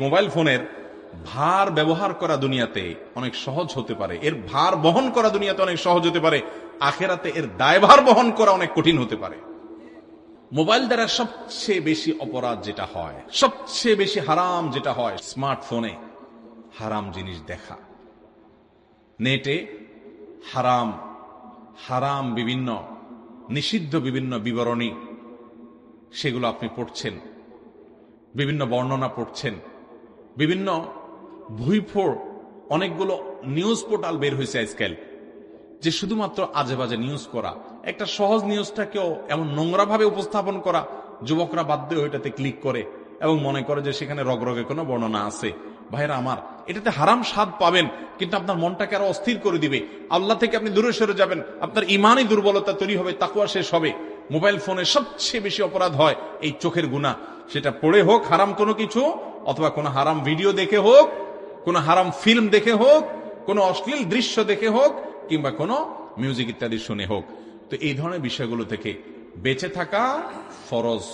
Mobile ফোনের ভার ব্যবহার করা দুনিয়াতে অনেক সহজ হতে পারে, এর ভার বহন করা দুনিয়াতে অনেক সহজ হতে পারে, আখেরাতে এর দায়ভার বহন করা অনেক কঠিন হতে পারে। মোবাইল দ্বারা সবচেয়ে বেশি অপরাধ যেটা হয়, সবচেয়ে বেশি হারাম যেটা হয়, স্মার্টফোনে হারাম জিনিস দেখা, নেটে হারাম হারাম বিভিন্ন নিষিদ্ধ বিভিন্ন বিবরণী সেগুলো আপনি পড়ছেন, বিভিন্ন বর্ণনা পড়ছেন, বিভিন্ন ভুইফোড় অনেকগুলো নিউজ পোর্টাল বের হয়েছে আজকাল যে শুধুমাত্র আজে বাজে নিউজ করা, একটা সহজ নিউজটাকেও এমন নোংরা ভাবে উপস্থাপন করা, যুবকরা বাধ্য হয়ে ওইটাতে ক্লিক করে এবং মনে করে যে সেখানে রগরগে কোনো বর্ণনা আছে। ভাইরা আমার, এটাতে হারাম স্বাদ পাবেন, কিন্তু আপনার মনটাকে আরো অস্থির করে দিবে, আল্লাহ থেকে আপনি দূরে সরে যাবেন, আপনার ইমানই দুর্বলতা তৈরি হবে, তাকওয়া শেষ হবে। মোবাইল ফোনে সবচেয়ে বেশি অপরাধ হয় এই চোখের গুনাহ, সেটা পড়ে হোক হারাম কোনো কিছু, অথবা কোনো হারাম ভিডিও দেখে হোক, কোনো হারাম ফিল্ম দেখে হোক, কোনো অশ্লীল দৃশ্য দেখে হোক, কিংবা কোনো মিউজিক ইত্যাদি শুনে হোক। তো এই ধরনের বিষয়গুলো থেকে বেঁচে থাকা ফরজ।